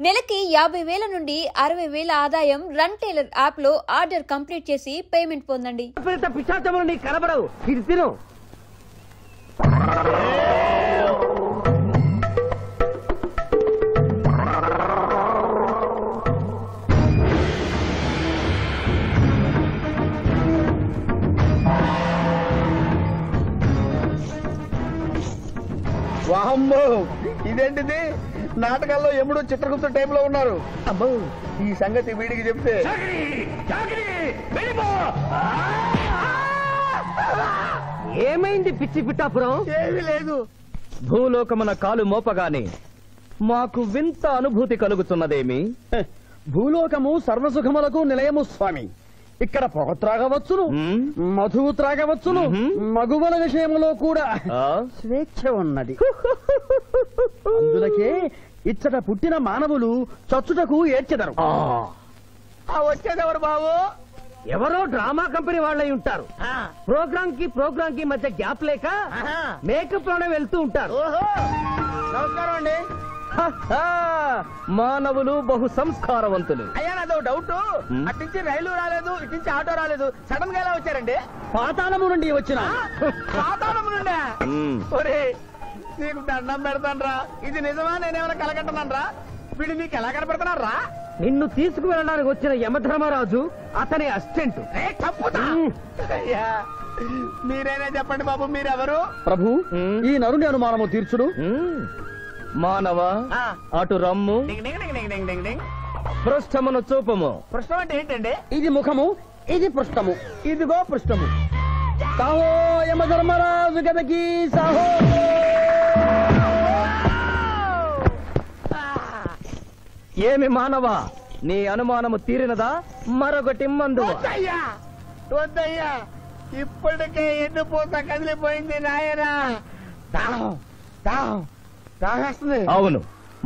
నెలకి 50,000 నుండి 60,000 ఆదాయం రన్ టైలర్ యాప్ లో ఆర్డర్ కంప్లీట్ చేసి పేమెంట్ పొందండి. పిశాచములు నీకు కనబడవు, ఇది తిను. వామ్మో, ఇదేంటిది? నాటకాల్లో ఎప్పుడు చిత్రగుప్త టైప్ లో ఉన్నారు. అమ్మో, ఈ సంగతి వీడికి చెప్తే ఏమైంది పిచ్చి పిట్టాపురం? ఏమీ లేదు. భూలోకమున కాలు మోపగానే మాకు వింత అనుభూతి కలుగుతున్నదేమి? భూలోకము సర్వసుఖములకు నిలయము స్వామి. ఇక్కడ పొగ త్రాగవచ్చును, మధువు త్రాగవచ్చును, మగువల విషయంలో కూడా స్వేచ్ఛ ఉన్నది. అందులకే ఇచ్చట పుట్టిన మానవులు చచ్చుటకు ఏడ్చెదరు. వచ్చేదెవరు బాబు? ఎవరో డ్రామా కంపెనీ వాళ్ళై ఉంటారు. ప్రోగ్రామ్ కి మధ్య గ్యాప్ లేక మేకప్ లోనే వెళ్తూ ఉంటారు. నమస్కారం అండి. మానవులు బహు సంస్కారవంతులు. అయ్యా, నాదో డౌట్. అట్నుంచి రైలు రాలేదు, ఇట్నుంచి ఆటో రాలేదు, సడన్ గా ఎలా వచ్చారండి? పాతాళము నుండి వచ్చిన. పాతాళము నుండి? ఒరే, నీకు దండం పెడతానరా. ఇది నిజమా? నేనేమైనా కలగంటున్నానరా? వీడు నీకు ఎలా కనపడుతున్నారా? నిన్ను తీసుకువెళ్ళడానికి వచ్చిన యమధర్మరాజు అతని అసిస్టెంట్. అయ్యా, మీరైనా చెప్పండి బాబు, మీరెవరు? ప్రభు, ఈ నరుని అనుమానము తీర్చుడు. మానవ, అటు రమ్ము, పృష్ఠమును చూపము. పృష్ఠం అంటే ఏంటండి? ఇది ముఖము, ఇది పృష్ఠము. ఇదిగో పృష్ఠము. సాహో యమధర్మరాజు గదకి సాహో. ఏమి మానవ, నీ అనుమానము తీరినదా? మరొకటి మందు. వద్దయ్యా, ఇప్పటికే ఎండిపోత కదిలిపోయింది నాయనా. దాహేస్తుంది. అవును,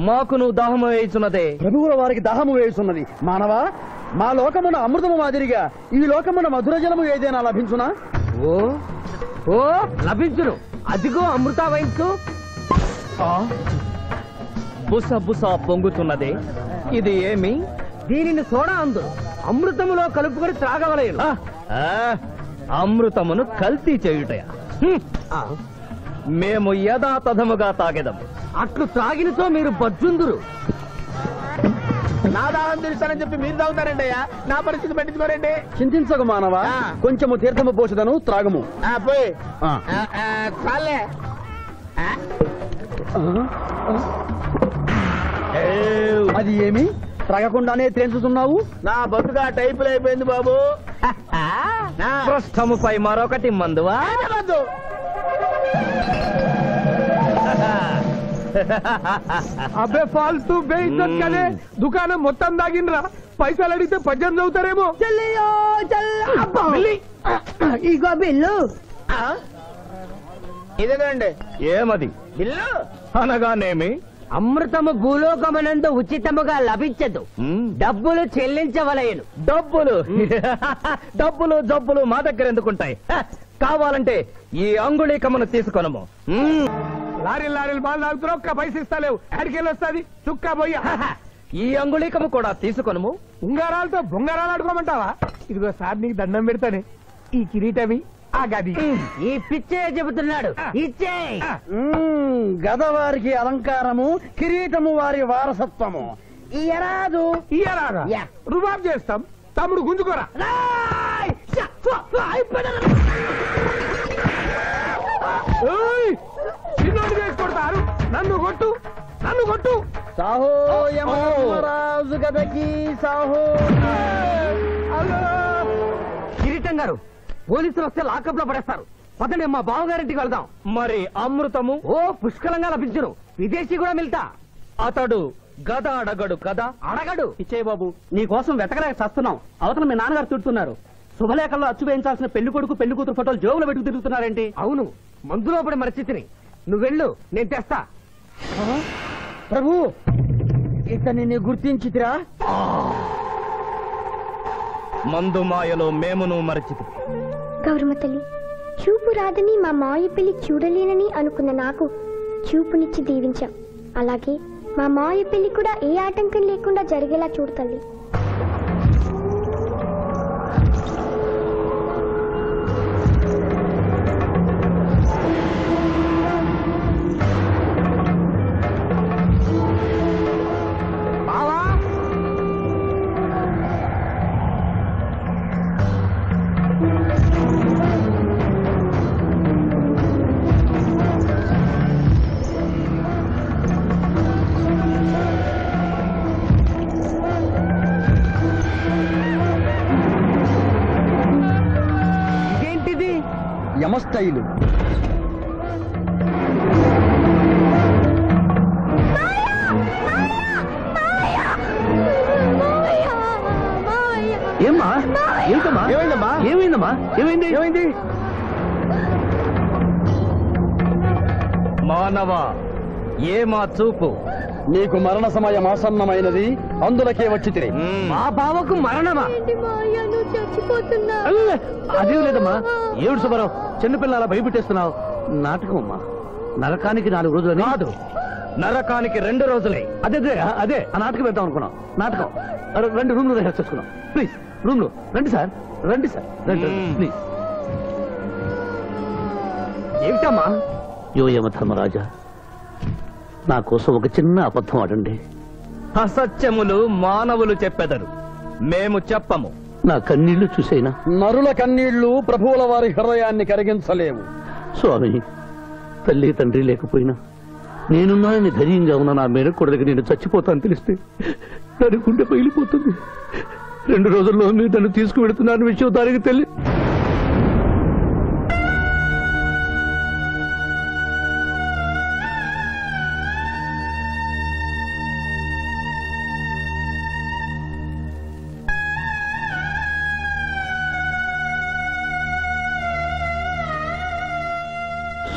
మాకును దాహము వేయుచున్నదే. ప్రభువుల వారికి దాహము వేయుచున్నది. మానవ, మా లోకమున అమృతము మాదిరిగా ఈ లోకమున మధుర జలము ఏదైనా లభించునా? ఓ ఓ లభించును. అదిగో అమృత వైన్స్. బుస బుస పొంగుతున్నదే, ఇది ఏమి? దీనిని సోడా అందు అమృతములో కలుపుకొని త్రాగవలేను. అమృతమును కల్తీ చేయుటయా? మేము యథాతథముగా తాగెదము. అట్లు త్రాగినతో మీరు బజ్జుందురు. నా దాహం తెలుస్తానని చెప్పి మీరు తాగుతారండి అయ్యా. నా పరిస్థితి పట్టించుకోరండి. చింతించకు మానవ, కొంచెము తీర్థము పోషదను, త్రాగము. పోయి చాలే. అది ఏమి? త్రాగకుండానే తేల్చుతున్నావు? నా బతుగా టైపులు అయిపోయింది బాబు. పృష్ఠముపై మరొకటి మందువా? అబ్బే ఫాల్తూ బేయిద్దనే దుకాణం మొత్తం దాగినరా. పైసలు అడిగితే 18 అవుతారేమో. ఇగో బిల్లు. ఇదేనండి. ఏమది? బిల్లు అనగానేమి? అమృతము భూలోకమునందు ఉచితముగా లభించదు, డబ్బులు చెల్లించవలయను. డబ్బులు డబ్బులు జబ్బులు మా దగ్గర ఎందుకుంటాయి? కావాలంటే ఈ అంగుళీకమును తీసుకొనము. లారీలు బాగా తాగుతున్నావు, ఒక్క పైసలు ఇస్తలేవు. ఎక్కడికెళ్ళి వస్తుంది చుక్క పోయి. ఈ అంగుళీకము కూడా తీసుకొనము. ఉంగరాలతో బొంగరాలు ఆడుకోమంటావా? ఇదిగో సార్, నీకు దండం పెడతానే. ఈ కిరీటమి, ఆ గది. ఈ పిచ్చే చెబుతున్నాడు. ఇచ్చే. గదవారికి అలంకారము, కిరీటము వారి వారసత్వము. ఇయరాదు. ఇయరాదా? రుబాబ్ చేస్తాం. తమ్ముడు గుంజుకోరా. చిన్నోడు చేసి కొడతారు. నన్ను కొట్టు, నన్ను కొట్టు. సాహో యమధర్మరాజు గదకి సాహో. కిరీటం గారు, పోలీసులు వస్తే లాకప్ లో పడేస్తారు. పదండి, మా బావగారింటికి వెళ్దాం. మరి అమృతము? ఓ పుష్కలంగా లభించును. విదేశీ కూడా మిల్తా. అతడు గద అడగడు కదా? అడగడు. ఇచ్చే బాబు, నీ కోసం వెతకలేక చస్తున్నాం. అవతల మీ నాన్నగారు తిడుతున్నారు. శుభలేఖల్లో అచ్చు వేయించాల్సిన పెళ్లి కొడుకు పెళ్లి కూతురు ఫోటోలు జోబులో పెట్టుకు తిరుగుతున్నారేంటి? అవును, మందులో పడి మరచితిని. నువ్వెళ్ళు, నేను తెస్తా. ప్రభు, ఇతన్ని గుర్తించితిరా? మందు మాయలో మేమును మరచితి. గౌరమ్మ తల్లి, చూపు రాదని మా మాయ పెళ్లి చూడలేనని అనుకున్న నాకు చూపునిచ్చి దీవించాం. అలాగే మా మావయ్య పెళ్లి కూడా ఏ ఆటంకం లేకుండా జరిగేలా చూడు తల్లి. యమస్టైలు. ఏమ్మా? ఏంటమ్మా? ఏమైందమ్మా? ఏమైందమ్మా? ఏమైంది? మానవ ఏమా చూపు? నీకు మరణ సమయం ఆసన్నమైనది, అందులకే వచ్చి తిరిగి. మా బావకు మరణమా? చచ్చిపోతున్నా. అదేం లేదమ్మా. ఏడు సుబ్బారావు, చిన్నపిల్లల భయపెట్టేస్తున్నావు. నాటకం అమ్మా. నరకానికి 4 రోజులు కాదు, నరకానికి 2 రోజులే. అదే ఆ నాటకం పెడతాం అనుకున్నాం. నాటకం 2 రూమ్లు రిహార్స్ చేసుకున్నాం. ప్లీజ్ రూమ్ లో రండి సార్. రండి ప్లీజ్. ఏమిటమ్మా? యోయమ ధర్మరాజా, నా కోసం ఒక చిన్న అబద్ధం ఆడండి. అసత్యములు మానవులు చెప్పెదరు, మేము చెప్పము. నా కన్నీళ్లు చూసేనా? నరుల కన్నీళ్లు ప్రభువుల వారి హృదయాన్ని కరిగించలేవు. స్వామి, తల్లి తండ్రి లేకపోయినా నేనున్నానని ధైర్యంగా ఉన్న నా మేనకోడలికి నేను చచ్చిపోతాను తెలిస్తే దాని గుండె పగిలిపోతుంది. 2 రోజుల్లో మీరు నన్ను తీసుకువెడుతున్నాను విషయం దానికి తెలియ.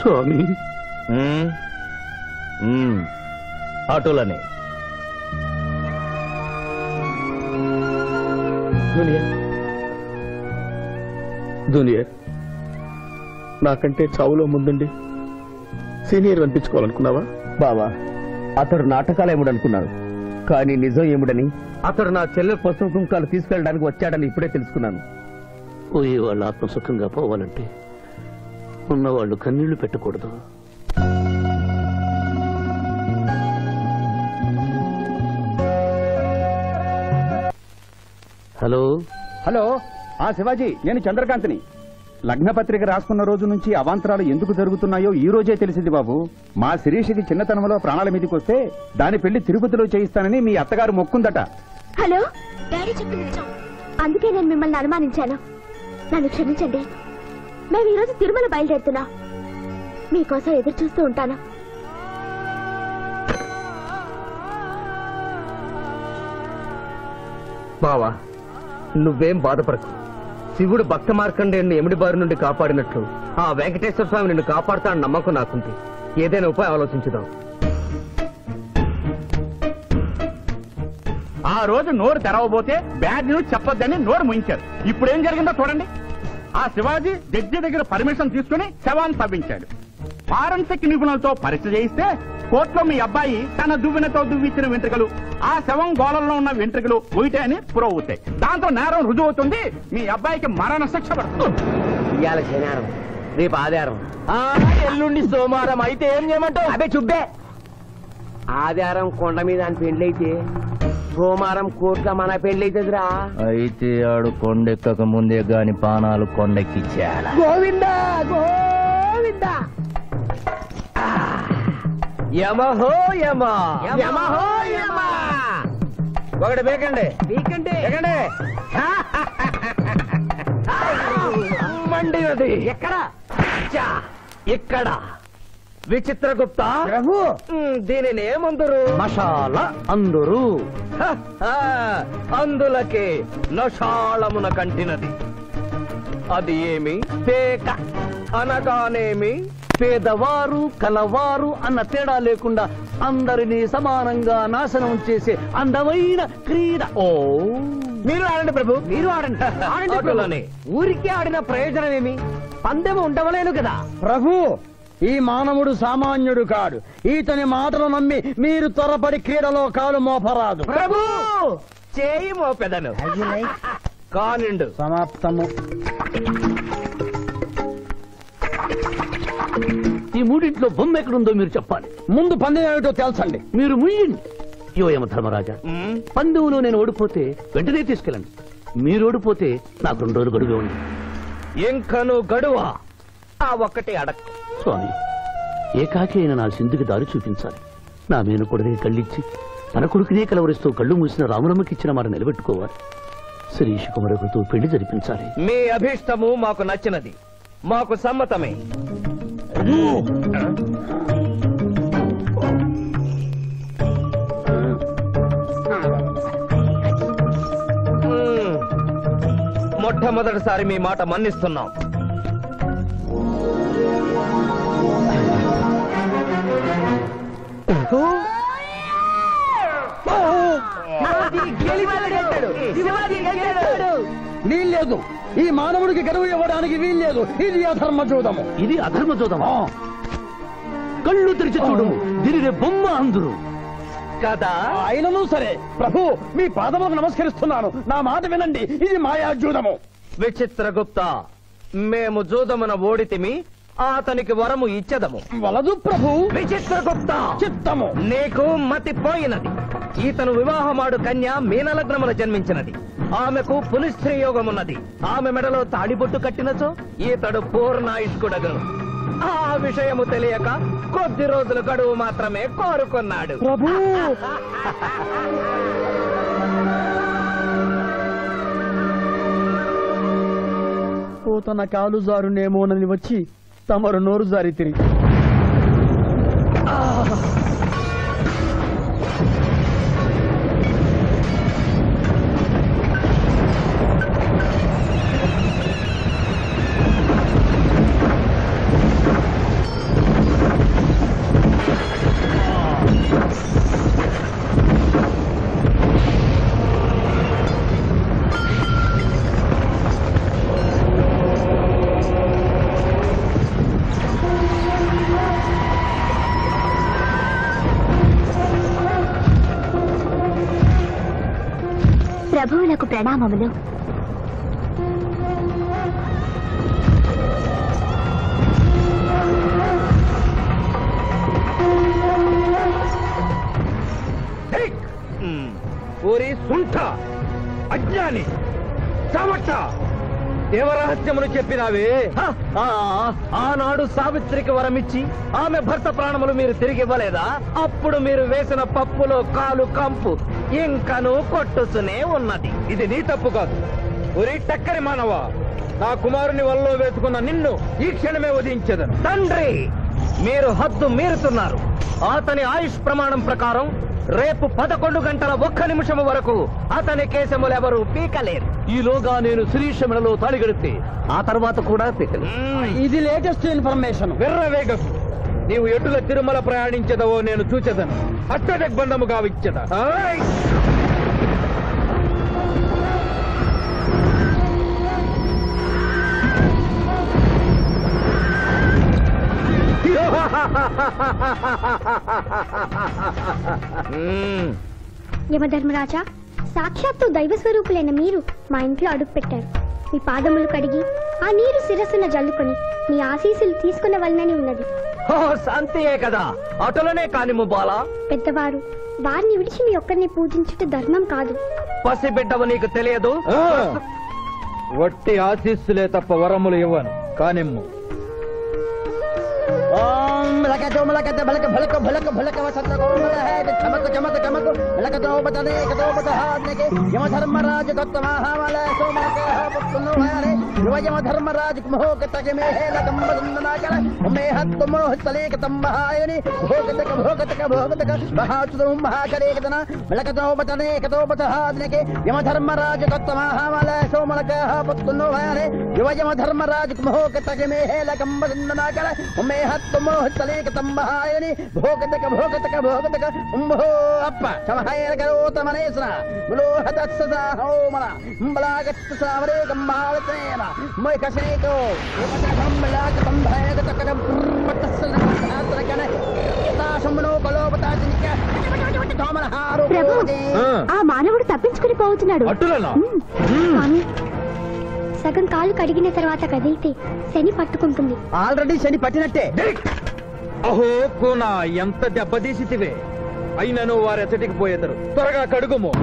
స్వామి, అటులనే జూనియర్, నాకంటే చావులో ముందుండి సీనియర్ అనిపించుకోవాలనుకున్నావా? బావా, అతడు నాటకాలు ఏముడనుకున్నాడు, కానీ నిజం ఏముడని, అతడు నా చెల్లె పసుపు కుంకాలు తీసుకెళ్ళడానికి వచ్చాడని ఇప్పుడే తెలుసుకున్నాను. పోయే వాళ్ళు ఆత్మసుఖంగా పోవాలంటే ఉన్నవాళ్ళు కన్నీళ్లు పెట్టకూడదు. హలో హలో, శివాజీ, నేను చంద్రకాంత్ని. లగ్నపత్రిక రాసుకున్న రోజు నుంచి అవాంతరాలు ఎందుకు జరుగుతున్నాయో ఈ రోజే తెలిసింది బాబు. మా శిరీషికి చిన్నతనంలో ప్రాణాల మీదకి వస్తే దాని పెళ్లి తిరుపతిలో చేయిస్తానని మీ అత్తగారు మొక్కుందట. హలో, డాడీ చెప్పింది నిజం. అందుకే నేను మిమ్మల్ని అనుమానించాను. నన్ను క్షమించండి. మేము ఈరోజు తిరుమల బయలుదేరుతున్నాం. మీకోసం ఎదురు చూస్తూ ఉంటాను. బావా, నువ్వేం బాధపడకు. శివుడు భక్త మార్కండేయుని ఎమిడి బారి నుండి కాపాడినట్లు ఆ వెంకటేశ్వర స్వామి నిన్ను కాపాడుతాడని నమ్మకం నాకుంది. ఏదైనా ఉపాయం ఆలోచించుదాం. ఆ రోజు నోరు తెరవబోతే బ్యాడ్ న్యూస్ చెప్పొద్దని నోరు ముయించారు. ఇప్పుడు ఏం జరిగిందో చూడండి. ఆ శివాజీ జడ్జి దగ్గర పర్మిషన్ తీసుకుని శవాన్ని తవ్వించాడు. ఫారెన్సిక్ నిపుణులతో పరీక్ష చేయిస్తే కోర్టులో మీ అబ్బాయి తన దువ్వెనతో దువ్విచ్చిన వెంట్రుకలు, ఆ శవం గోళంలో ఉన్న వెంట్రుకలు ఒకటే అని ప్రూవ్ అవుతాయి. దాంతో నేరం రుజువు అవుతుంది. మీ అబ్బాయికి మరణ శిక్ష పడుతుంది. ఇవాళ శనివారం, రేపు ఆదివారం, ఎల్లుండి సోమవారం. అయితే ఏం చేయమంటావు? అదే చుబ్బే. ఆదివారం కొండ మీద అని పెండ్లైతే సోమవారం కోర్టుగా మన పెండ్లైతుందిరా. అయితే ఆడు కొండెక్కక ముందే గాని పానాలు కొండెక్కిచ్చేయాల. గోవిందా గోవిందా. యమహో యమ, యమహో యమ. ఒకటి బేకండి నీకంటే బేకండి. మండినది ఎక్కడ? ఇక్కడ. విచిత్రగుప్త ప్రభు, దీనిని ఏమందరు? మషాల అందరూ అందులకే నషాళమున కంటినది. అది ఏమి? పేక అనగానేమి పేదవారు కలవారు అన్న తేడా లేకుండా అందరినీ సమానంగా నాశనం చేసే అందమైన క్రీడ. ఓ, మీరు ఆడండి ప్రభు, మీరు ఆడండి. ఆడండి ప్రభు. అటులనే. ఊరికే ఆడిన ప్రయోజనం ఏమి? పందెం ఉండవలేను కదా ప్రభు. ఈ మానవుడు సామాన్యుడు కాడు. ఈతని మాటలు నమ్మి మీరు త్వరపడి క్రీడలో కాలు మోపరాదు. ప్రభు చేయి మోపెదను కానిండు. సమాప్తము. ఈ మూడింట్లో బొమ్మ ఎక్కడుందో మీరు చెప్పాలి. ముందు పందెం ఏమిటో తెలుసండి. మీరు ముయ్యండి. యోయమ ధర్మరాజా, పందెంలో నేను ఓడిపోతే వెంటనే తీసుకెళ్ళండి. మీరు ఓడిపోతే నాకు 2 రోజులు గడువే ఉంది. ఇంకను గడువా? ఆ ఒక్కటి అడక్. స్వామి, ఏకాకి అయిన నా సింధుకి దారి చూపించాలి. నా మేనకొడనే కళ్ళిచ్చి తన కొడుకునే కలవరిస్తూ కళ్ళు మూసిన రామరమ్మకిచ్చిన మాట నిలబెట్టుకోవాలి. శిరీష్ కుమారుడితో పెళ్లి జరిపించాలి. మీ అభీష్టము మాకు నచ్చినది, మాకు సమ్మతమే. మొట్టమొదటిసారి మీ మాట మన్నిస్తున్నాం. వీల్లేదు. ఈ మానవుడికి గడువు ఇవ్వడానికి వీల్లేదు. ఇది అధర్మ జూదము. ఇది అధర్మ జోదమా? కళ్ళు తెరిచి చూడము, దీనినే బొమ్మ అందురు కదా. అయినను సరే ప్రభు, మీ పాదములకు నమస్కరిస్తున్నాను. నా మాట వినండి. ఇది మాయా జూదము. విచిత్రగుప్త, మేము జూదమున ఓడితిమి, అతనికి వరము ఇచ్చదము. వలదు ప్రభు. విచిత్రగుప్త, చిత్తము. నీకు మతి పోయినది. ఈతను వివాహమాడు కన్య మీనలగ్నమున జన్మించినది. ఆమెకు పునిస్త్రీ యోగమున్నది. ఆమె మెడలో తాడిబొట్టు కట్టినచో ఈతడు పూర్ణాయుష్కుడగను. ఆ విషయము తెలియక కొద్ది రోజుల గడువు మాత్రమే కోరుకున్నాడు. ప్రభు, తన కాలు జారునేమోనని వచ్చి తమరు నోరు జారి తిరిగి ప్రభువులకు ప్రణామములు. ఓరి సుంఠ, అజ్ఞాని, చవట, దేవరహస్యమును చెప్పినావే. ఆనాడు సావిత్రికి వరమిచ్చి ఆమె భర్త ప్రాణములు మీరు తిరిగి ఇవ్వలేదా? అప్పుడు మీరు వేసిన పప్పులో కాలు కంపు ఇంకను కొట్టుతూనే ఉన్నది. ఇది నీ తప్పు కాదు. ఒరి టక్కరి మానవ, నా కుమారుని వల్లో వేసుకున్న నిన్ను ఈ క్షణమే వధించదను. తండ్రి, మీరు హద్దు మీరుతున్నారు. అతని ఆయుష్ ప్రమాణం ప్రకారం రేపు 11 గంటల 1 నిమిషము వరకు అతని కేశములెవరూ పీకలేరు. ఈలోగా నేను శిరీష మెడలో తాళిగడితే ఆ తర్వాత కూడా పీకలేదు. ఇది లేటెస్ట్ ఇన్ఫర్మేషన్. వెర్రవేగకు. నీవు ఎటుల తిరుమల ప్రయాణించదవో నేను చూచెదను. అష్టదిగ్బంధముగా విచ్చద. యమధర్మరాజా, సాక్షాత్తు దైవ స్వరూపులైన మీరు మా ఇంట్లో అడుగు పెట్టారు. మీ పాదములు కడిగి ఆ నీరు శిరస్సున జల్లుకొని మీ ఆశీస్సులు తీసుకున్న వలనని ఉన్నది. శాంతియే కదా, అటులనే కానిము బాలా. పెద్దవారు, వారిని విడిచి మీ ఒక్కరిని పూజించుట ధర్మం కాదు. పసిబిడ్డవు నీకు తెలియదు. వట్టి ఆశీస్సులే తప్ప వరములు ఇవ్వను. కానిమ్ము. యమధర్మరాజు యమధర్మరాజు భోగతక భోగతక భోగతక అప్ప సమహాయ కరోతమనేశ్వర బలాగత్సామరే గంబాళతేన మై కసేతో ప్రభు ఆ మానవుడు తప్పించుకుని పోతున్నాడు. స్వామి సగం కాలు కడిగిన తర్వాత కదిలితే శని పట్టుకుంటుంది. ఆల్రెడీ శని పట్టినట్టే. అహో కూనా ఎంత దెబ్బతీసితివే. అయినను వారెచ్చటికి పోయేదరు. త్వరగా కడుగుము.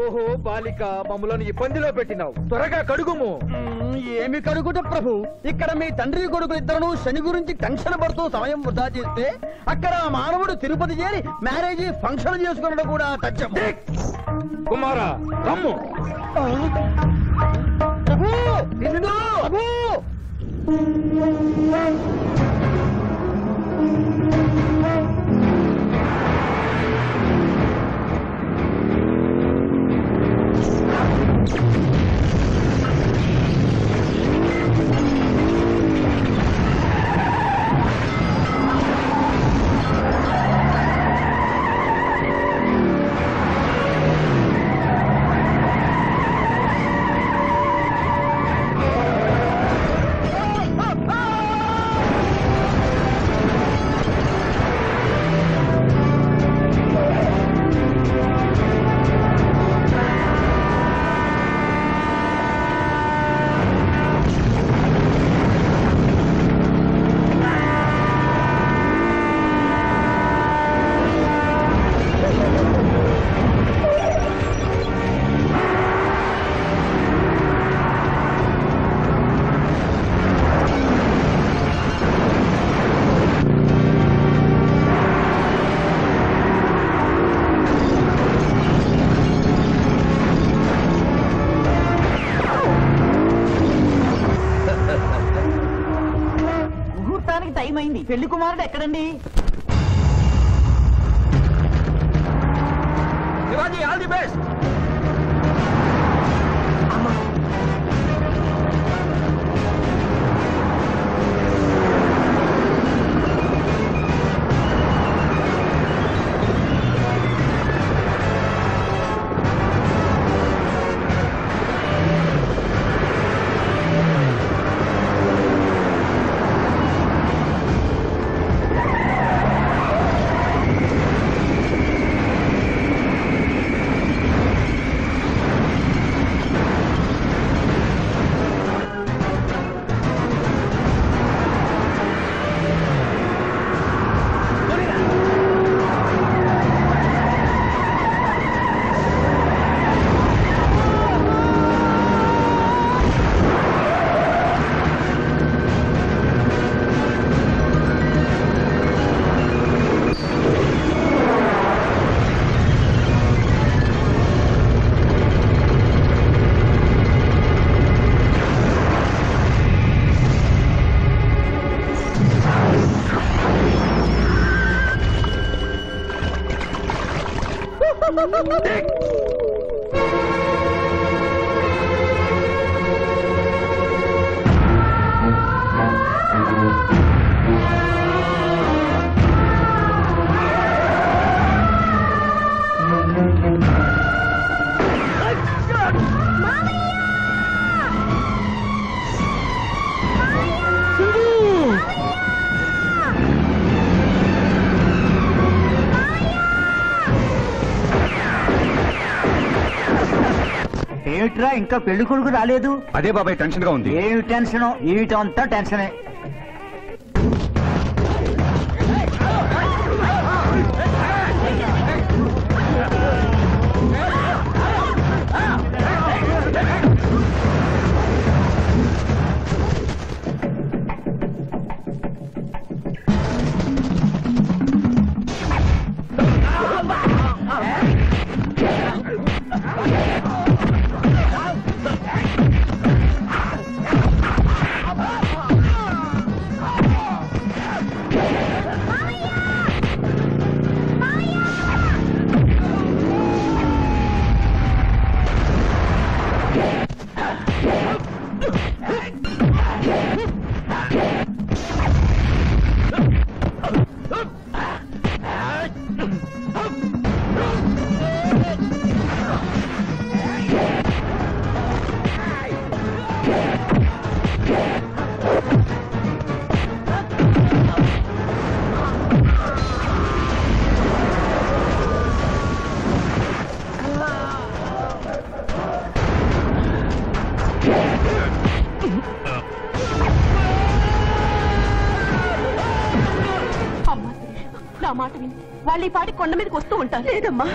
ఓహో బాలిక, మమ్మలను ఇబ్బందిలో పెట్టినావు. త్వరగా కడుగుము. ఏమి కడుగుట ప్రభు? ఇక్కడ మీ తండ్రి కొడుకు ఇద్దరు శని గురించి టెన్షన్ పడుతూ సమయం వృధా చేస్తే అక్కడ మానవుడు తిరుపతి చేరి మ్యారేజ్ ఫంక్షన్ చేసుకున్నాడు కూడా తథ్యం. కుమారా రమ్ము. ప్రభు నిన్ను ప్రభు. టైం అయింది. పెళ్లి కుమారుడు ఎక్కడండి? Shivaji all the best. ఏమిట్రా ఇంకా పెళ్లి కొడుకు రాలేదు? అదే బాబాయ్ టెన్షన్ గా ఉంది. ఏమి టెన్షన్? ఏమిటంతా టెన్షనే. వాళ్ళు ఈ పాటి కొండ మీదకి వస్తూ ఉంటారు. లేదమ్మా,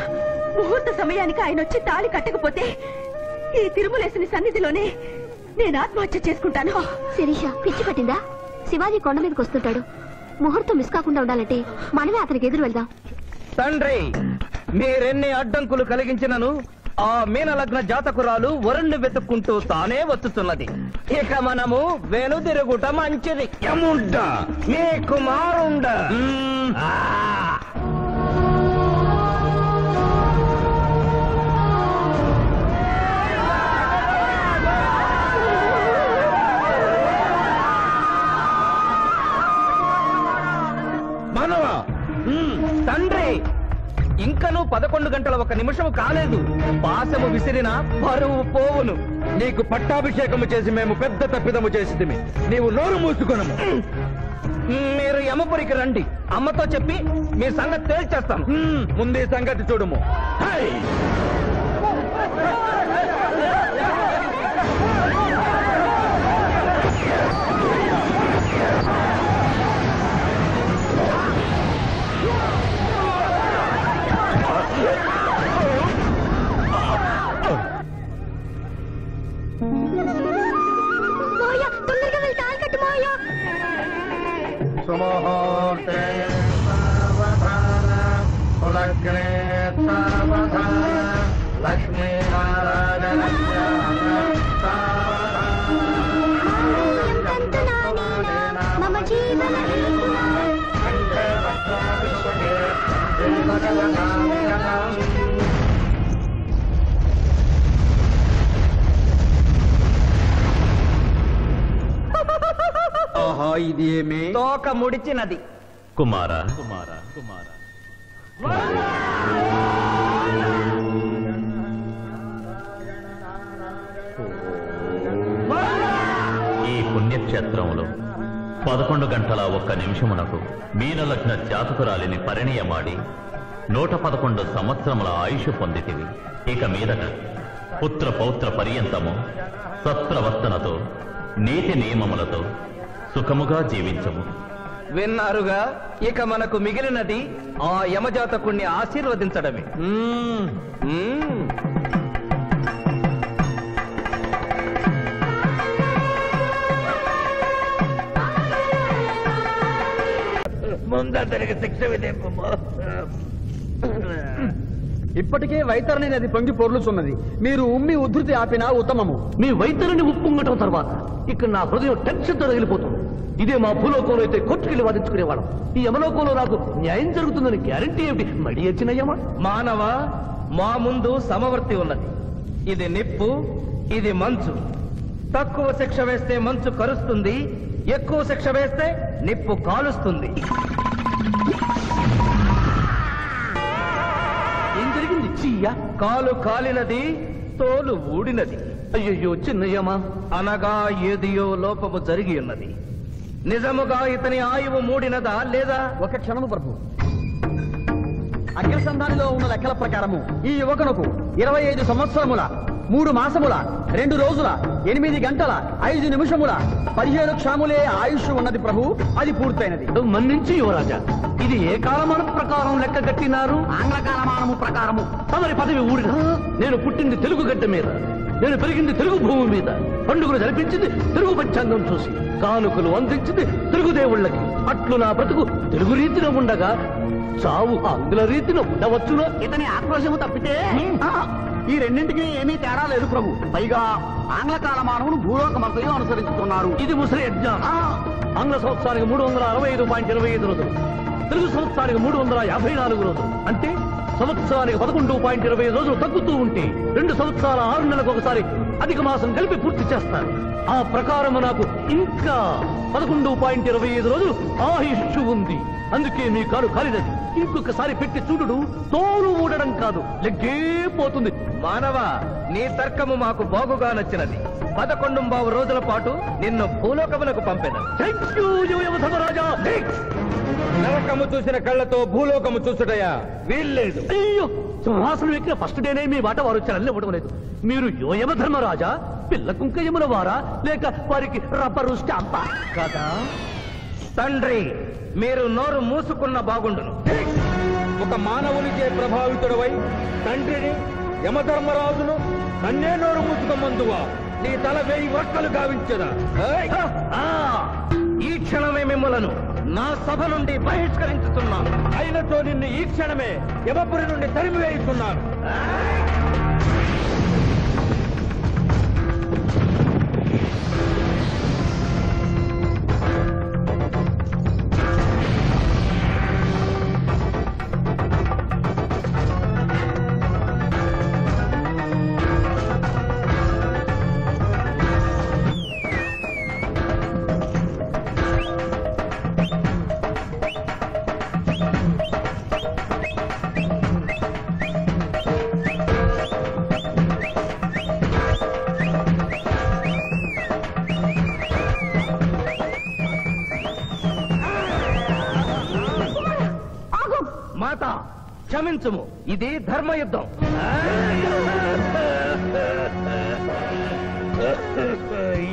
ముహూర్త సమయానికి ఆయన వచ్చి తాళి కట్టకపోతే ఈ తిరుమలేసిన సన్నిధిలోనే నేను ఆత్మహత్య చేసుకుంటాను. శిరీష, పిచ్చి పట్టిందా? శివాజీ కొండ మీదకి వస్తుంటాడు. ముహూర్తం మిస్ కాకుండా ఉండాలంటే మనమే అతనికి ఎదురు వెళ్దాం. తండ్రి, మీరెన్ని అడ్డంకులు కలిగించినను ఆ మీనలగ్న జాతకురాలు వరుణ్ణి వెతుక్కుంటూ తానే వచ్చుతున్నది. ఇక మనము వెనుదిరుగుట మంచిది. యముండ మీ కుమారుండ. మనవా తండ్రి, ఇంకనూ 11 గంటల 1 నిమిషం కాలేదు. పాశము విసిరిన పరువు పోవును. నీకు పట్టాభిషేకము చేసి మేము పెద్ద తప్పిదము చేసిదిమి. నీవు నోరు మూసుకొనము. మీరు యమపురికి రండి. అమ్మతో చెప్పి మీ సంగతి తేల్చేస్తాను. ముందే సంగతి చూడము. తొందరగా వెళ్ళి తాళి కట్టు మావయ్య. సుముహూర్తే సావధాన కులగ్నే సావధాన లక్ష్మీనారాయణస్య సావధాన మమ జీవన హేతునా కంఠే వస్త్రాభిషేకే జీవనవనామ్యనాం. ఇది ఏమి తోక ముడిచినది. కుమారా, ఈ పుణ్యక్షేత్రంలో 11 గంటల 1 నిమిషమునకు మీనలగ్న జాతకురాలిని పరిణయమాడి 111 సంవత్సరముల ఆయుష్ పొందితివి. ఇక మీదట పుత్ర పౌత్ర పర్యంతము సత్ప్రవర్తనతో నీతి నియమములతో సుఖముగా జీవించము. విన్నారుగా, ఇక మనకు మిగిలినది ఆ యమజాతకుణ్ణి ఆశీర్వదించడమే. ముందరికి శిక్ష విధింపము. ఇప్పటికే వైతరణి నది పొంగి పొర్లుచున్నది. మీరు ఉమ్మి ఉధృతి ఆపినా ఉత్తమము. మీ వైద్యులని ఉప్పొంగటం తర్వాత ఇక్కడ నా హృదయం టెన్షన్తో రగిలిపోతుంది. ఇదే మా భూలోకంలో అయితే కోర్టుకెళ్ళి వాదించుకునేవాళ్ళం. ఈ యమలోకంలో నాకు న్యాయం జరుగుతుందని గ్యారంటీ ఏమిటి? మడి వచ్చినయ్యమా? మానవ, మా ముందు సమవర్తి ఉన్నది. ఇది నిప్పు, ఇది మంచు. తక్కువ శిక్ష వేస్తే మంచు కరుస్తుంది, ఎక్కువ శిక్ష వేస్తే నిప్పు కాలుస్తుంది. ఏం జరిగింది? చీయ కాలు కాలినది, తోలు ఊడినది. అయ్యయ్యో చిన్నయ్యమా. అనగా ఏదియో లోపము జరిగి ఉన్నది. నిజముగా ఇతని ఆయువు మూడినదా లేదా? ఒక క్షణము ప్రభు. అగ్రసంధానిలో ఉన్న లెక్కల ప్రకారము ఈ యువకునకు 25 సంవత్సరముల 3 మాసముల 2 రోజుల 8 గంటల 5 నిమిషముల 15 క్షణములే ఆయుష్ ఉన్నది ప్రభు. అది పూర్తయినది. మన్నించి యువరాజా, ఇది ఏ కాలమానం ప్రకారం లెక్క కట్టినారు? ఆంగ్ల కాలమానము ప్రకారము. తమరి పదవి ఊడిన. నేను పుట్టింది తెలుగు గడ్డ మీద, నేను పెరిగింది తెలుగు భూమి మీద, పండుగలు జరిపించింది తెలుగు పంచాంగం చూసి, కానుకలు అందించింది తెలుగు దేవుళ్ళకి. అట్లు నా బ్రతుకు తెలుగు రీతిన ఉండగా చావు ఆంగ్ల రీతిన ఉండవచ్చునా? ఇతని ఆక్రోశము తప్పితే ఈ రెండింటికి ఏమీ తేడా లేదు ప్రభు. పైగా ఆంగ్ల కాలమానమును భూలోకమంతయు అనుసరిస్తున్నారు. ఇది ముసలి యజ్ఞం. ఆంగ్ల సంవత్సరానికి 365.25 రోజులు, తెలుగు సంవత్సరానికి 354 రోజులు. అంటే సంవత్సరానికి 11.25 రోజులు తగ్గుతూ ఉంటే 2 సంవత్సరాల 6 నెలలకు ఒకసారి అధిక మాసం కలిపి పూర్తి చేస్తారు. ఆ ప్రకారము నాకు ఇంకా 11.25 రోజులు ఆయుష్ ఉంది. అందుకే మీ కాలు కాలినది. ఇంకొకసారి పెట్టి చూడు, తోలు ఊడడం కాదు, లెగ్గే పోతుంది. మానవ, నీ తర్కము మాకు బాగుగా నచ్చినది. 11 రోజుల పాటు నిన్ను భూలోకములకు పంపెదను. నరకము చూసిన కళ్ళతో భూలోకము చూసుటయా వీల్లేదు. అయ్యో, సింహాసనం ఎక్కిన ఫస్ట్ డేనే మీ మాట వారు చెల్లనివ్వడం లేదు. మీరు యోయమ ధర్మరాజా, పిల్ల కుంకయముల వారా, లేక వారికి రబ్బరు స్టాంపా కదా? తండ్రి, మీరు నోరు మూసుకున్న బాగుండును. ఒక మానవునిచే ప్రభావితుడవై తండ్రిని యమధర్మరాజును నన్నే నోరు మూసుకోమందువా నీ తల 1000 వక్కలు గావించదా? ఈ క్షణమే మిమ్మలను నా సభ నుండి బహిష్కరించుతున్నాను. అయినతో నిన్ను ఈ క్షణమే యమపురి నుండి తరిమివేయుతున్నాను. మాత క్షమించుము, ఇది ధర్మయుద్ధం.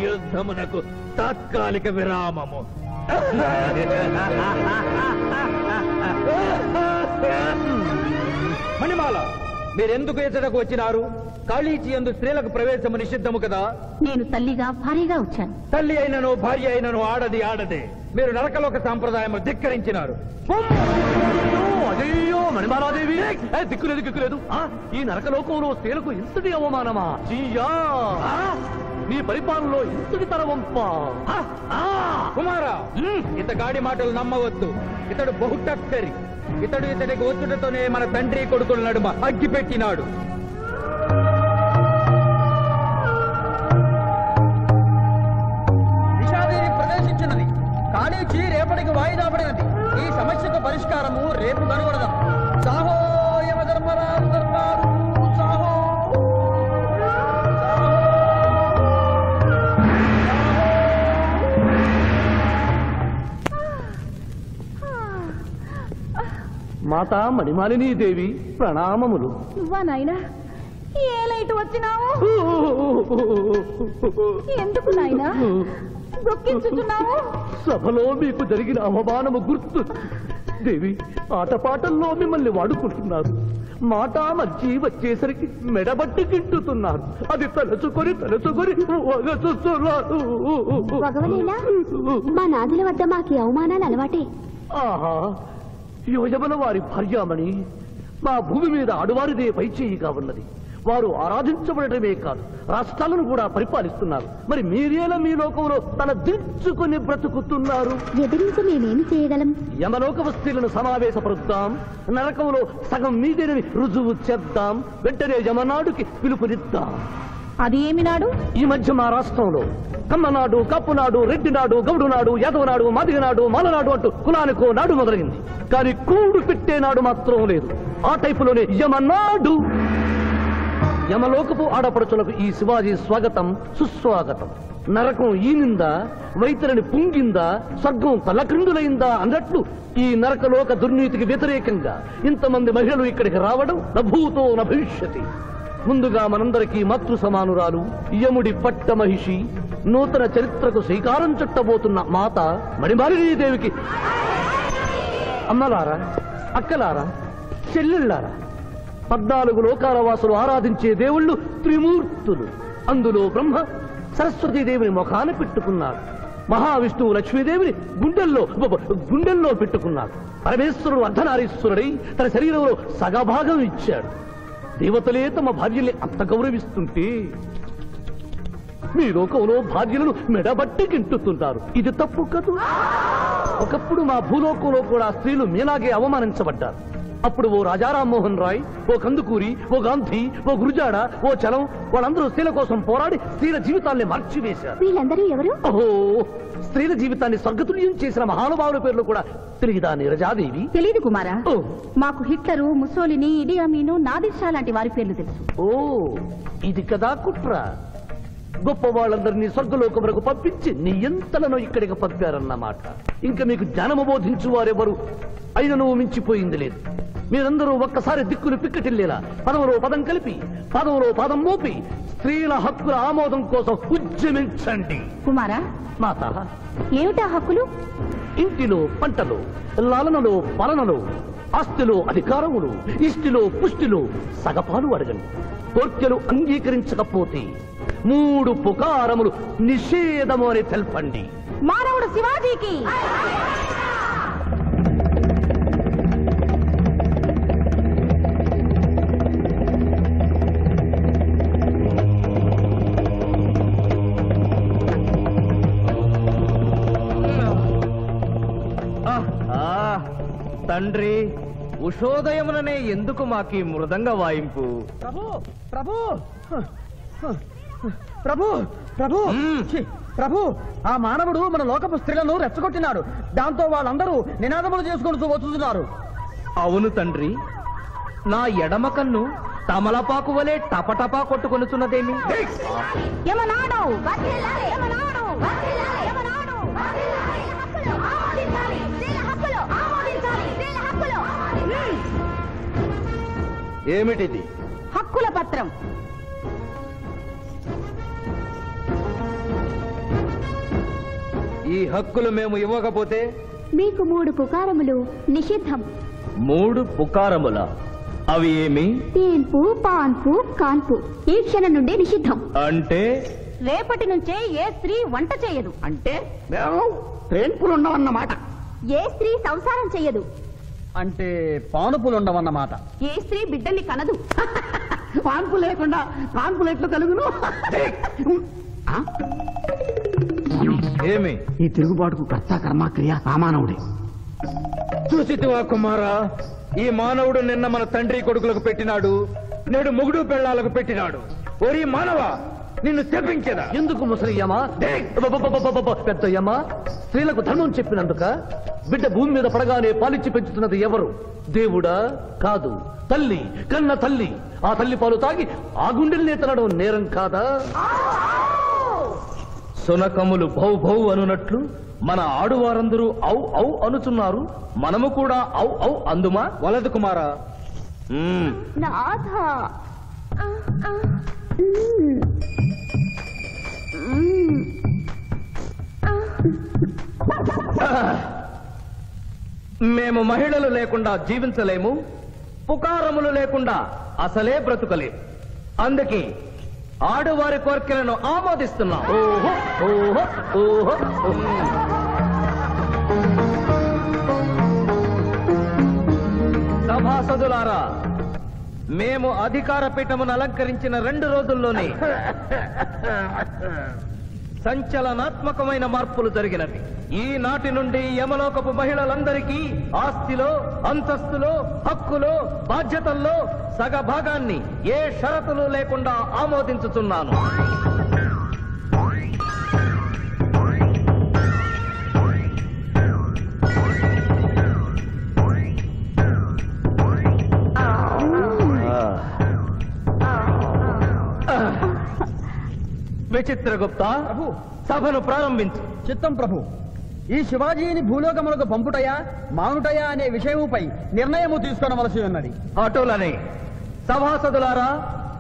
యుద్ధమునకు తాత్కాలిక విరామము. మణిమాల, మీరెందుకు ఎచ్చటకు వచ్చినారు? కాళీచి యందు స్త్రీలకు ప్రవేశము నిషిద్ధము కదా? నేను తల్లిగా భారీగా వచ్చాను. తల్లి అయినను భార్య అయినను ఆడది ఆడదే. మీరు నరకలోక సాంప్రదాయము ధిక్కరించినారు. అయ్యో మణిమాలాదేవి, దిక్కులేదు దిక్కులేదు. ఈ నరకలోకంలో స్త్రీలకు ఇంతటి అవమానమా? నీ పరిపాలనలో ఇంతటి తరవంపా? కుమారా, ఇతగాడి మాటలు నమ్మవద్దు. ఇతడు బహుటక్కరి. ఇతడికి వచ్చుటతోనే మన తండ్రి కొడుకుల నడుమ అగ్గి పెట్టినాడు. నిషాదేవి ప్రవేశించినది. కాళీచి రేపటికి వాయిదా పడినది. ఈ సమస్యకు పరిష్కారము రేపు కనుగొనదాం. సాహో యమధర్మరాజు దర్బారు, సాహో. మాతా మణిమాలినీ దేవి ప్రణామములు. నువ్వా నాయనా? ఏ లైట్ వచ్చినావు? ఎందుకు నాయనా దొక్కించుతున్నావు? సభలో మీకు జరిగిన అవమానము గుర్తు. దేవి, ఆటపాటల్లో మిమ్మల్ని వాడుకుంటున్నారు. మాట మర్చి వచ్చేసరికి మెడబట్టి గింటుతున్నారు. అది తలుచుకొని వగచుస్తున్నారు. భగవనేనా, మా నాదుల వద్ద మాకు అవమానాలు అలవాటే. ఆహా, యోజముల వారి భార్యామణి మా భూమి మీద ఆడువారిదే పైచేయిగా ఉన్నది. వారు ఆరాధించబడటమే కాదు, రాష్ట్రాలను కూడా పరిపాలిస్తున్నారు. మరి మీరేలా మీ లోకంలో తల దించుకుని బ్రతుకుతున్నారు? ఎదిరించి మేమేమి చేయగలం? యమలోక వస్తువులను సమావేశపరుద్దాం. నరకంలో సగం మీదేనని రుజువు చేద్దాం. వెంటనే యమనాడుకి పిలుపునిద్దాం. అది ఏమి నాడు? ఈ మధ్య మా రాష్ట్రంలో కమ్మనాడు, కప్పునాడు, రెడ్డినాడు, గౌడునాడు, యాదవనాడు, మాదిగనాడు, మాలనాడు అంటూ కులానికో నాడు మొదలైంది. కానీ కూడు పెట్టే నాడు మాత్రం లేదు. ఆ టైపులోనే యమనాడు. యమలోకపు ఆడపడుచులకు ఈ శివాజీ స్వాగతం సుస్వాగతం. నరకం ఈనిందా, వైతరిని పుంగిందా, స్వర్గం తలక్రిందులైందా అన్నట్లు ఈ నరకలోక దుర్నీతికి వ్యతిరేకంగా ఇంతమంది మహిళలు ఇక్కడికి రావడం నభూతో నభవిష్యతి. ముందుగా మనందరికీ మాతృ సమానురాలు, యముడి పట్ట మహిషి, నూతన చరిత్రకు శ్రీకారం చుట్టబోతున్న మాత మణిమాలినీదేవికి అమ్మలారా, అక్కలారా, చెల్లెళ్ళారా, 14 లోకాల వాసులు ఆరాధించే దేవుళ్ళు త్రిమూర్తులు. అందులో బ్రహ్మ సరస్వతీదేవిని ముఖాన పెట్టుకున్నాడు. మహావిష్ణువు లక్ష్మీదేవిని గుండెల్లో పెట్టుకున్నాడు. పరమేశ్వరుడు అర్ధనారీశ్వరుడై తన శరీరంలో సగభాగం ఇచ్చాడు. దేవతలే తమ భార్యల్ని అంత గౌరవిస్తుంటే మీ లోకంలో భార్యలను మెడబట్టి గింటుతున్నారు. ఇది తప్పు కదూ? ఒకప్పుడు మా భూలోకంలో కూడా స్త్రీలు మీలాగే అవమానించబడ్డారు. అప్పుడు ఓ రాజా రామ్మోహన్ రాయ్, ఓ కందుకూరి, ఓ గాంధీ, ఓ గురుజాడ, ఓ చలం వాళ్ళందరూ స్త్రీల కోసం పోరాడి స్త్రీల జీవితాల్ని మార్చివేశారు. వీళ్ళందరూ ఎవరు? ఓహో, స్త్రీల జీవితాన్ని స్వర్గతుల్యం చేసిన మహానుభావుల పేర్లు కూడా తెలియదా నీరజాదేవి? తెలీదు కుమారా. మాకు హిట్లరు, ముసోలిని, ఇడి అమీను, నాదిర్షా లాంటి వారి పేర్లు తెలుసు. ఓ, ఇది కదా కుట్ర. గొప్ప వాళ్ళందరినీ స్వర్గలోకములకు పంపించి నీ ఎంతలను ఇక్కడికి పంపారన్నమాట. ఇంకా మీకు జ్ఞానము బోధించు వారెవరు అయినను మించిపోయింది లేదు. మీరందరూ ఒక్కసారి దిక్కులు పిక్కటిల్లేలా పదములో పదం కలిపి, పదములో పదం మోపి స్త్రీల హక్కుల ఆమోదం కోసం ఉద్యమించండి. కుమారా, మాత, ఏమిటా హక్కులు? ఇంటిలో పంటలో, లాలనలో, పాలనలో, ఆస్తిలో అధికారములు, ఇష్టిలో పుష్టిలో సగపాలు అడగండి. కోర్కెలు అంగీకరించకపోతే 3 పుకారములు నిషేధము అని తెల్పండి. మానవుడు శివాజీకి తండ్రి, ఉషోదయముననే ఎందుకు మాకీ మృదంగ వాయింపు? ప్రభు ప్రభు ప్రభు ప్రభు ఛీ, ప్రభు ఆ మానవుడు మన లోకపు స్త్రీలను రెచ్చగొట్టినాడు. దాంతో వాళ్ళందరూ నినాదములు చేసుకుంటూ వచ్చుతున్నారు. అవును తండ్రి, నా ఎడమ కన్ను తమలపాకు వలె టపటపా కొట్టుకొనుచున్నదేమి? యమనాడు వర్ధిల్లాలి, యమనాడు వర్ధిల్లాలి, యమనాడు వర్ధిల్లాలి. హక్కులు ఆమోదించాలి, స్త్రీల హక్కులు ఆమోదించాలి, స్త్రీల హక్కులు. ఏమిటిది? హక్కుల పత్రం. ఈ హక్కులు మేము ఇవ్వకపోతే మీకు 3 పుకారములు నిషిద్ధం. 3 పుకారముల? అవి ఏమి? తేన్పు, పాన్పు, కాన్పు ఈ క్షణం నుండి నిషిద్ధం. అంటే రేపటి నుంచే ఏ స్త్రీ వంట చేయదు. అంటే మేము ట్రేన్పులు ఉండవన్నమాట. ఏ స్త్రీ సంసారం చెయ్యదు. అంటే పానుపులు ఉండవన్నమాట. ఏ స్త్రీ బిడ్డల్ని కనదు. పాన్పు లేకుండా కాన్పులు ఎట్లు కలుగును? ఏమి? ఈ తిరుగుబాటుకు కర్త కర్మక్రియ రామానవుడే. చూసితివా కుమారా, ఈ మానవుడు నిన్న మన తండ్రి కొడుకులకు పెట్టినాడు, నేడు మొగుడు పెళ్ళాలకు పెట్టినాడు. ఓరి మానవ, నిన్ను తెప్పించదా? ఎందుకు ముసలియమా? పెద్దయ్యమా, స్త్రీలకు ధర్మం చెప్పినందుక? బిడ్డ భూమి మీద పడగానే పాలిచ్చి పెంచుతున్నది ఎవరు? దేవుడా? కాదు, తల్లి, కన్న తల్లి. ఆ తల్లి పాలు తాగి ఆ గుండెల్ని తినడం నేరం కాదా? సునకములు భౌ భౌ అనునట్లు మన ఆడువారందరూ ఔ ఔ అనుచున్నారు. మనము కూడా ఔ ఔ అందుమా? వలదు కుమారా. నాథ మేము మహిళలు లేకుండా జీవించలేము, పుకారములు లేకుండా అసలే బ్రతుకలేము. అందుకే ఆడువారి కోరికలను ఆమోదిస్తున్నాం. ఓహో ఓహో ఓహో. సభాసదులారా, మేము అధికార పీఠమును అలంకరించిన 2 రోజుల్లోనే సంచలనాత్మకమైన మార్పులు జరిగినవి. ఈనాటి నుండి యమలోకపు మహిళలందరికీ ఆస్తిలో, అంతస్తులో, హక్కులో, బాధ్యతల్లో సగభాగాన్ని ఏ షరతులు లేకుండా ఆమోదించుతున్నాను. విచిత్రగుప్త, సభను ప్రారంభించు. చిత్తం ప్రభు. ఈ శివాజీని భూలోకములకు పంపుటయా మానుటయా అనే విషయముపై నిర్ణయము తీసుకొనవలసి ఉన్నది. అటులనే సభాసదులారా,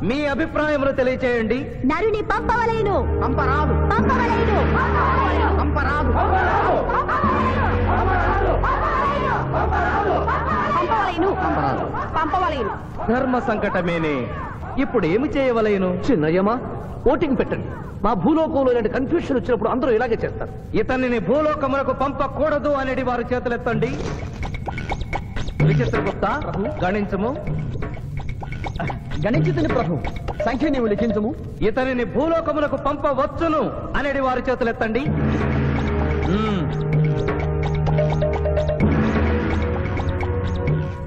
మీ అభిప్రాయములు తెలియచేయండి. నరుని పంపవలేను. పంపరాదు. పంపవలేను. పంపరాదు. పంపవలేను. పంపవలేను. ధర్మ సంకటమేనే. ఇప్పుడు ఏమి చేయవలేను? చిన్నయ్యమా, ఓటింగ్ పెట్టండి. మా భూలోకంలో ఇలాంటి కన్ఫ్యూషన్ వచ్చినప్పుడు అందరూ ఇలాగే చేస్తారు. ఇతనిని భూలోకములకు పంపకూడదు అనేది వారి చేతులెత్తండి. విచిత్రగుప్త, గణించము. గణించుతుని ప్రభు. సంఖ్య నీవు లిఖించము. ఇతనిని భూలోకములకు పంపవచ్చును అనేది వారి చేతులెత్తండి.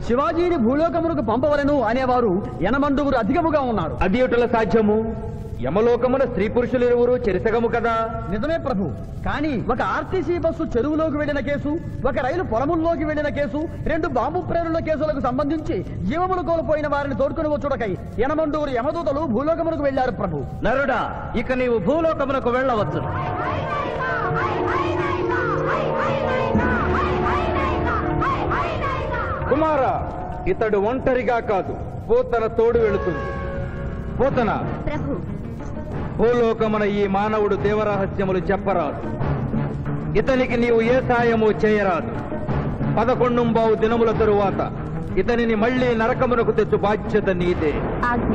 శివాజీని భూలోకములకు పంపవలను అనేవారు 80 అధికముగా ఉన్నారు. అది ఎటుల సాధ్యము? యమలోకమున స్త్రీ పురుషులు ఇరువురు చెరిసగము కదా. నిజమే ప్రభు. కానీ ఒక ఆర్టీసీ బస్సు చెరువులోకి వెళ్లిన కేసు, ఒక రైలు పొలముల్లోకి వెళ్లిన కేసు, 2 బాంబు ప్రేరుల కేసులకు సంబంధించి జీవములు కోల్పోయిన వారిని తోడుకుని వచ్చుటకై 80 యమదూతలు భూలోకమునకు వెళ్లారు ప్రభు. నరుడా, ఇక నీవు భూలోకమునకు వెళ్ళవచ్చు. కుమారా, ఇతడు ఒంటరిగా కాదు, పోతన తోడు వెళుతుంది. పోతన, ప్రభు, భూలోకమున ఈ మానవుడు దేవరహస్యములు చెప్పరాదు. ఇతనికి నీవు ఏ సాయము చేయరాదు. 11 దినముల తరువాత ఇతనిని మళ్ళీ నరకమునకు తెచ్చు బాధ్యత నీదే. ఆజ్ఞ.